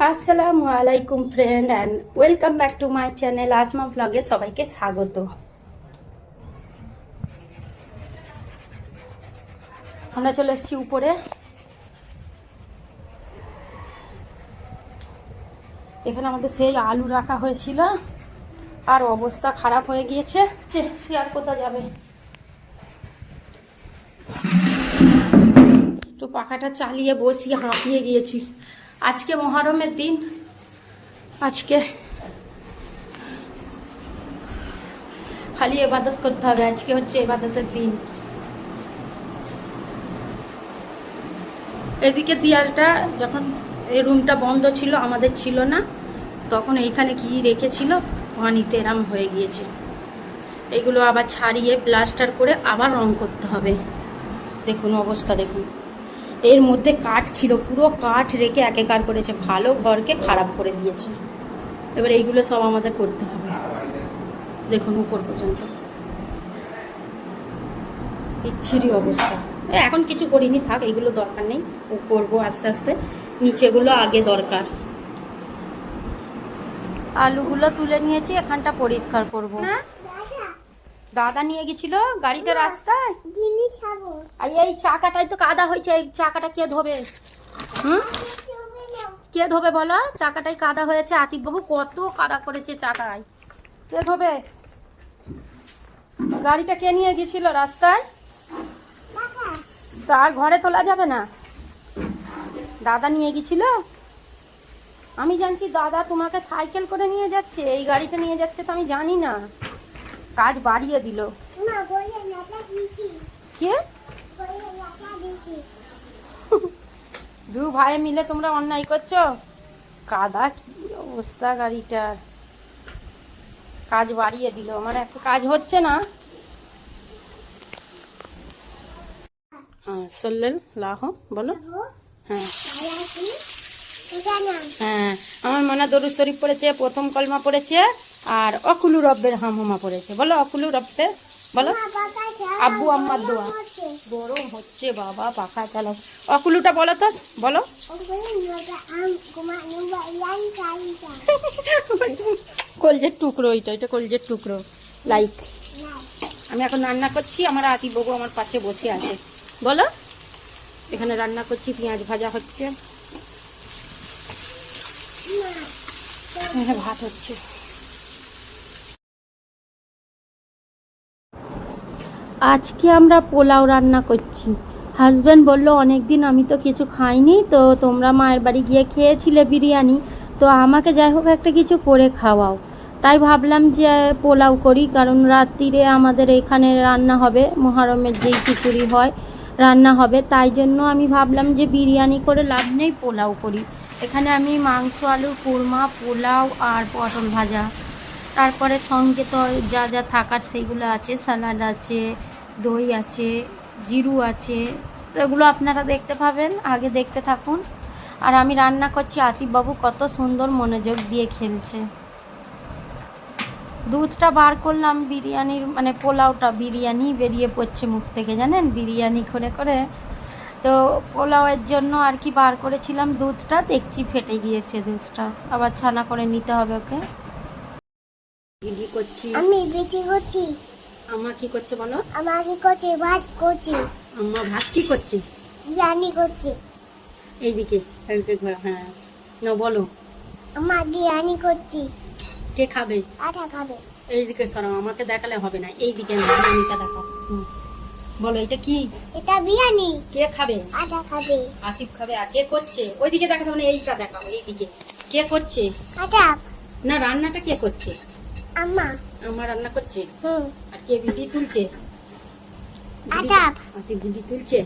আসসালামু আলাইকুম friend and welcome back to my channel Asma ব্লগে সবাইকে স্বাগত। আমরা চলে এসেছি উপরে। এখানে আমাদের সেই আলু রাখা হয়েছিল আর অবস্থা খারাপ হয়ে গিয়েছে। শেয়ার কোথায় যাবে, একটু পাখাটা চালিয়ে বসি, হাঁপিয়ে গিয়েছি। আজকে মহরমের দিন, আজকে খালি ইবাদত করতে হবে। আজকে হচ্ছে ইবাদতের দিন। এদিকে দেয়ালটা যখন এই রুমটা বন্ধ ছিল, আমাদের ছিল না, তখন এইখানে কি রেখেছিল পানিতে এরম হয়ে গিয়েছে। এগুলো আবার ছাড়িয়ে প্লাস্টার করে আবার রং করতে হবে। দেখুন অবস্থা দেখুন, এর মধ্যে কাঠ ছিল, পুরো কাঠ রেখে একেকার করেছে, ভালো ঘরকে খারাপ করে দিয়েছে। এবার এইগুলো সব আমাদের করতে হবে। দেখুন উপর পর্যন্ত বিচ্ছিরি অবস্থা। এখন কিছু করিনি, থাক, এইগুলো দরকার নেই, করবো আস্তে আস্তে। নিচেগুলো আগে দরকার। আলুগুলো তুলে নিয়েছি, এখানটা পরিষ্কার করব। দাদা নিয়ে গেছিল গাড়িটা রাস্তায়, আর এই চাকাটাই তো কাদা হয়েছে। এই চাকাটা কে ধোবে? কে ধোবে বলো? চাকাটাই কাদা হয়েছে। আতিফ বাবু কত কাদা করেছে চাকায়, কে ধোবে? গাড়িটা কে নিয়ে গেছিল রাস্তায়? তার ঘরে তোলা যাবে না, দাদা নিয়ে গেছিল। আমি জানছি দাদা তোমাকে সাইকেল করে নিয়ে যাচ্ছে, এই গাড়িটা নিয়ে যাচ্ছে তো আমি জানি না। কাজ বাড়িয়ে দিল। কে? দু ভাই মিলে তোমরা অন্যায় করছো। কাদা কি অবস্থা গাড়িটার, কাজ বাড়িয়ে দিল। আমার একটা কাজ হচ্ছে না। হ্যাঁ সল্লেল লাহ বলো। হ্যাঁ হ্যাঁ, আমার মনে দরুদ শরীফ পড়েছে, প্রথম কলমা পড়েছে, আর অকুলু রব্বের হামহুমা পড়েছে। বলো অকুলু রব্বে, বলো। আব্বু আম্মার দোয়া। গরম হচ্ছে বাবা, পাখা চালাও। অকুলুটা বলো তো, বলো। কলজের টুকরো, এটা কলজের টুকরো। লাইক আমি এখন রান্না করছি, আমার আতিফ বাবু আমার পাশে বসে আছে। বলো। এখানে রান্না করছি, পেঁয়াজ ভাজা হচ্ছে, ভাত হচ্ছে। আজকে আমরা পোলাও রান্না করছি। হাজব্যান্ড বললো অনেক দিন আমি তো কিছু খাইনি, তো তোমরা মায়ের বাড়ি গিয়ে খেয়েছিলে বিরিয়ানি, তো আমাকে যাই হোক একটা কিছু করে খাওয়াও। তাই ভাবলাম যে পোলাও করি, কারণ রাত্রিরে আমাদের এখানে রান্না হবে, মুহররমের যেই খিচুড়ি হয় রান্না হবে। তাই জন্য আমি ভাবলাম যে বিরিয়ানি করে লাভ নেই, পোলাও করি। এখানে আমি মাংস, আলুর কুরমা, পোলাও আর পটল ভাজা, তারপরে সঙ্গে তো যা যা থাকার সেইগুলো আছে, স্যালাড আছে, দই আছে, জিরু আছে, তো এগুলো আপনারা দেখতে পাবেন, আগে দেখতে থাকুন। আর আমি রান্না করছি, আতিফ বাবু কত সুন্দর মনোযোগ দিয়ে খেলছে। দুধটা বার করলাম, বিরিয়ানির মানে পোলাওটা বিরিয়ানি বেরিয়ে পড়ছে মুখ থেকে, জানেন, বিরিয়ানি করে করে। তো পোলাওয়ের জন্য আর কি বার করেছিলাম দুধটা, দেখছি ফেটে গিয়েছে দুধটা, আবার ছানা করে নিতে হবে ওকে। ভিডি করছি, আমি ভিডি করছি। আম্মা কি করছে বলো? আম্মা কি করছে? ভাত করছি। আম্মা ভাত কি করছে? বিরিয়ানি করছি। এইদিকে হ্যাঁ না বলো। আম্মা বিরিয়ানি করছি। কে খাবে? আটা খাবে। এইদিকে সরাও, আমাকে দেখালে হবে না, এইদিকে বিরিয়ানিটা দেখাও। বলো এটা কি? এটা বিরিয়ানি। কে খাবে? আটা খাবে। আতিফ খাবে। আর কে করছে? ওইদিকে দেখাতে মানে এইটা দেখাও, এইদিকে কে করছে? আটা না, রান্নাটা কে করছে? আম্মা। আম্মা রান্না করছে। আর কে ভিডিও তুলছে? আটা। আতিফ ভিডিও তুলছে।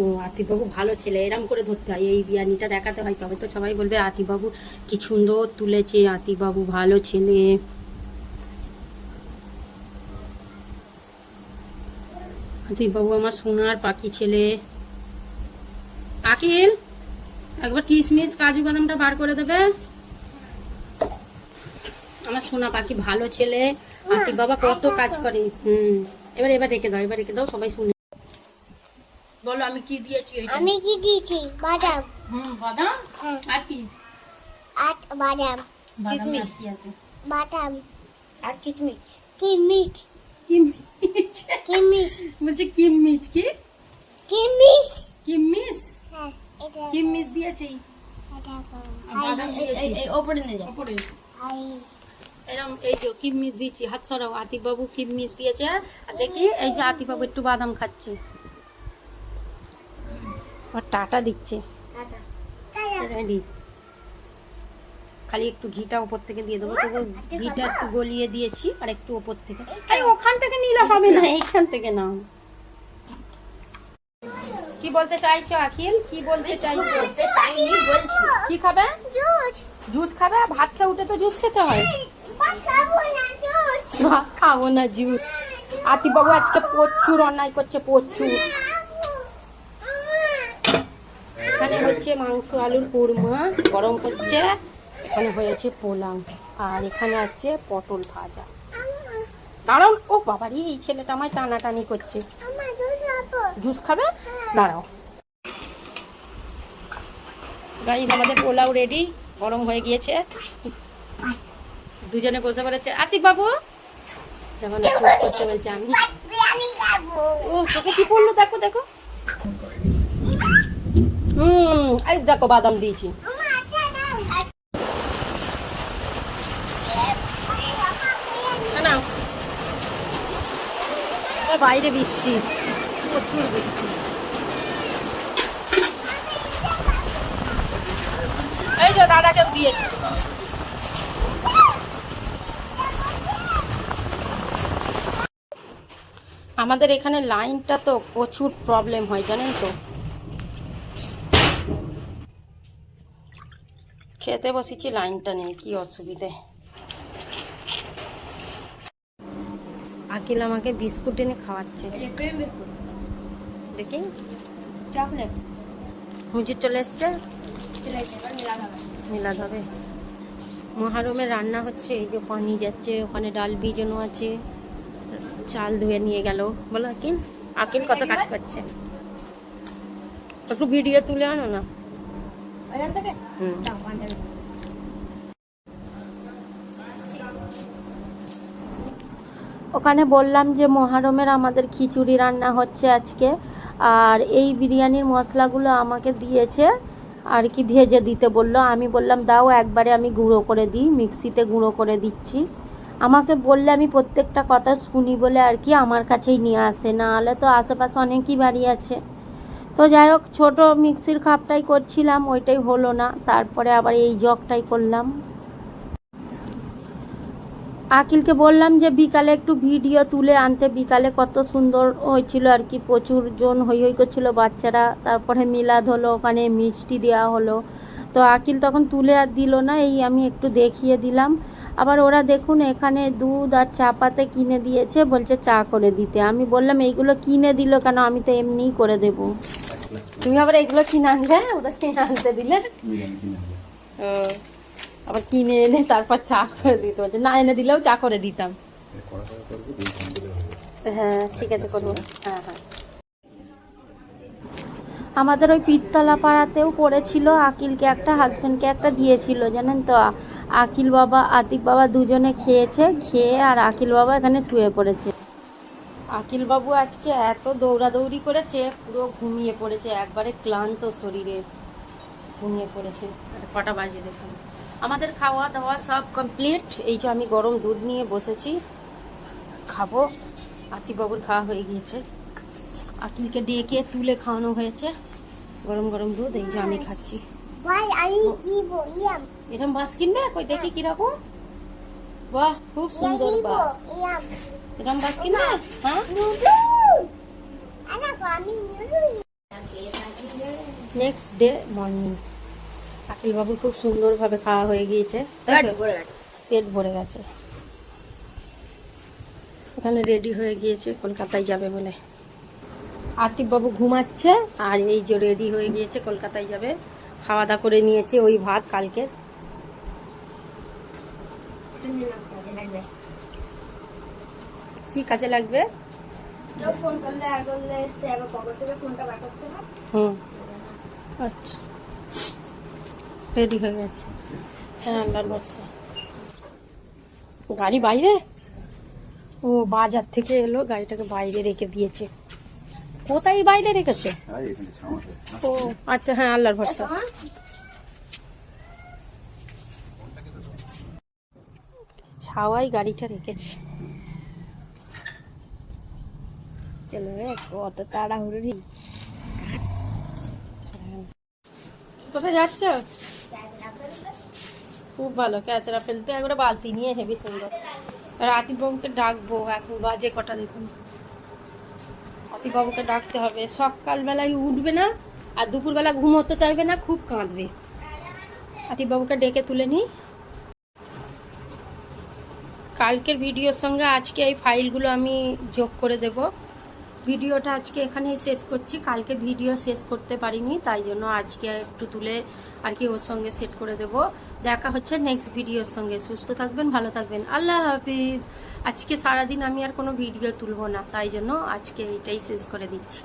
ও আতিফ বাবু ভালো ছেলে, এরম করে ধরতে হয়, এই বিরিয়ানিটা দেখাতে হয়, তবে তো সবাই বলবে আতিফ বাবু কি সুন্দর তুলেছে, আতিফ বাবু ভালো ছেলে। আতিফ বাবু আমার সোনার পাখি ছেলে। আকিল একবার কিশমিশ কাজু বাদামটা বার করে দেবে। আমার সোনা পাখি ভালো ছেলে, আতিফ বাবা কত কাজ করে। এবার রেখে দাও, এবার রেখে দাও, সবাই শুনে। বলো আমি কি দিয়েছি? আমি কি দিয়েছি? বাদাম। বাদাম। আর কি? আর বাদাম বাদাম আর কি আছে? বাদাম আর কিচমিচ। কিমিচ কিমিচ কিমিচ বলছে কিমিচ কি কিমিচ কিমিস হ্যাঁ এটা কিমিস দিয়েছি এটা বাদাম দিয়েছি এই ওপরে নিয়ে যাও। উপরে হাই এরম এই যে কিমিস দিয়েছি হাত সরাও আতিফ বাবু কিমিস দিয়েছে আর দেখি এই যে আতিফ বাবু একটু বাদাম খাচ্ছে আর টাটা দিচ্ছে রেডি খালি একটু ঘিটা উপর থেকে দিয়ে দেবো তবু ঘিটা একটু গলিয়ে দিয়েছি আর একটু উপর থেকে এই ওখান থেকে নিলে হবে না এইখান থেকে নাও কি বলতে চাইছো আখিল কি বলতে চাইছো বলতে চাইনি বলছি। কি খাবে জুস জুস খাবে ভাত খেয়ে উঠে তো জুস খেতে হয় বাতাবো না জুস ভাত খাবো না জুস আতিফ বাবু আজকে প্রচুর অন্যায় করছে প্রচুর এখানে হচ্ছে মাংস আলুর কুরমা গরম করছে এখানে হয়েছে পোলাও আর এখানে আছে পটল ভাজা দাঁড়াও ও বাবারি এই ছেলেটা আমায় টানাটানি করছে আমার জুস আপো জুস খাবে দাঁড়াও গাইস আমাদের পোলাও রেডি গরম হয়ে গিয়েছে দুজনে বসে পড়েছে আতিফ বাবু যখন চুপ করতে বলছে আমি বিরিয়ানি খাবো ও তোকে কি করলো দেখো দেখো এই দেখো বাদাম দিয়েছি মা আটা দাও না না বাইরে বৃষ্টি প্রচুর বৃষ্টি এই যে দাদাকেও দিয়েছি আমাদের এখানে লাইনটা তো প্রচুর প্রবলেম হয় জানেন তো খেতে বসেছি লাইনটা নেই কি অসুবিধে আকিল আমাকে বিস্কুট এনে খাওয়াচ্ছে ক্রিম বিস্কুট। দেখি চকলেট। হুজুর চলে এসছে মিলাদ হবে মহারমের রান্না হচ্ছে এই যে পানি যাচ্ছে ওখানে ডাল ভিজানো আছে চাল ধুয়ে নিয়ে গেল বলো আকিল আকিল কত কাজ করছে একটু ভিডিও তুলে আনো না ওখান থেকে হুম দাও পান্ডা। ওখানে বললাম যে মহারমের আমাদের খিচুড়ি রান্না হচ্ছে আজকে আর এই বিরিয়ানির মশলাগুলো আমাকে দিয়েছে আর কি ভেজে দিতে বললো আমি বললাম দাও একবারে আমি গুঁড়ো করে দিই মিক্সিতে গুঁড়ো করে দিচ্ছি আমাকে বললে আমি প্রত্যেকটা কথা শুনি বলে আর কি আমার কাছেই নিয়ে আসে না হলে তো আশেপাশে অনেকই বাড়ি আছে তো যাই হোক ছোটো মিক্সির খাপটাই করছিলাম ওইটাই হলো না তারপরে আবার এই জগটাই করলাম আকিলকে বললাম যে বিকালে একটু ভিডিও তুলে আনতে বিকালে কত সুন্দর হয়েছিল আর কি প্রচুর জন হই হই করছিল বাচ্চারা তারপরে মিলাদ হলো ওখানে মিষ্টি দেওয়া হলো তো আকিল তখন তুলে আর দিল না এই আমি একটু দেখিয়ে দিলাম আবার ওরা দেখুন এখানে দুধ আর চা পাতা কিনে দিয়েছে বলছে চা করে দিতে আমি বললাম এইগুলো কিনে দিল কেন আমি তো এমনিই করে দেব তুমি আবার এইগুলো কিনে আনবে ওরা কিনে আনতে দিলে ও আবার কিনে এনে তারপর চা করে দিতে বলছে না এনে দিলেও চা করে দিতাম হ্যাঁ ঠিক আছে করবো হ্যাঁ হ্যাঁ আমাদের ওই পিরতলা পাড়াতেও পড়েছিল আকিলকে একটা হাজব্যান্ডকে একটা দিয়েছিল জানেন তো আকিল বাবা আতিক বাবা দুজনে খেয়েছে খেয়ে আর আকিল বাবা এখানে শুয়ে পড়েছে আকিল বাবু আজকে এত দৌড়াদৌড়ি করেছে পুরো ঘুমিয়ে পড়েছে একবারে ক্লান্ত শরীরে ঘুমিয়ে পড়েছে কটা বাজে দেখুন আমাদের খাওয়া দাওয়া সব কমপ্লিট এই যে আমি গরম দুধ নিয়ে বসেছি খাবো আতিক বাবুর খাওয়া হয়ে গিয়েছে আকিলকে ডেকে তুলে খাওয়ানো হয়েছে গরম গরম দুধ এই যে আমি খাচ্ছি ভাই আমি দিব ইয়াম এরকম বাস কিনবে কই দেখি কিরকম বাহ খুব সুন্দর বাস ইয়াম এরকম বাস কিনবে হ্যাঁ নুডল আনা আমি noodle next day morning Akil বাবুর খুব সুন্দরভাবে খাওয়া হয়ে গিয়েছে তাই তো? পেট ভরে গেছে এখানে রেডি হয়ে গিয়েছে কলকাতায় যাবে বলে আতিক বাবু ঘুমাচ্ছে আর এই যে রেডি হয়ে গিয়েছে কলকাতায় যাবে খাওয়া দাওয়া করে নিয়েছে ওই ভাত কালকের কি কাজে লাগবে কেউ ফোন করলে আর করলে সে আবার পকেট থেকে ফোনটা বার করতে হয়। হুম আচ্ছা রেডি হয়ে গেছে হ্যাঁ আল্লাহর ভরসা। গাড়ি বাইরে, ও বাজার থেকে এলো, গাড়িটাকে বাইরে রেখে দিয়েছে। কোথায় বাইরে রেখেছে? ও আচ্ছা, হ্যাঁ আল্লাহর ভরসা। ছাওয়াই গাড়িটা রেখেছে। চলো রে, কত তাড়াহুড়ি। কোথায় যাচ্ছ? খুব ভালো, ক্যাচরা ফেলতে একবারে বালতি নিয়ে, হেবি সুন্দর। আর আতিফবাবুকে ডাকবো, এখন বাজে কটা দেখুন। আতিফবাবুকে ডাকতে হবে, সকালবেলায় উঠবে না আর দুপুরবেলা ঘুমোতে চাইবে না, খুব কাঁদবে। আতিফবাবুকে ডেকে তুলে নিই। কালকের ভিডিওর সঙ্গে আজকে এই ফাইলগুলো আমি যোগ করে দেব। ভিডিওটা আজকে এখানেই শেষ করছি, কালকে ভিডিও শেষ করতে পারিনি, তাই জন্য আজকে একটু তুলে আর কি ওর সঙ্গে সেট করে দেব। দেখা হচ্ছে নেক্সট ভিডিওর সঙ্গে। সুস্থ থাকবেন, ভালো থাকবেন, আল্লাহ হাফিজ। আজকে সারাদিন আমি আর কোনো ভিডিও তুলবো না, তাই জন্য আজকে এটাই শেষ করে দিচ্ছি।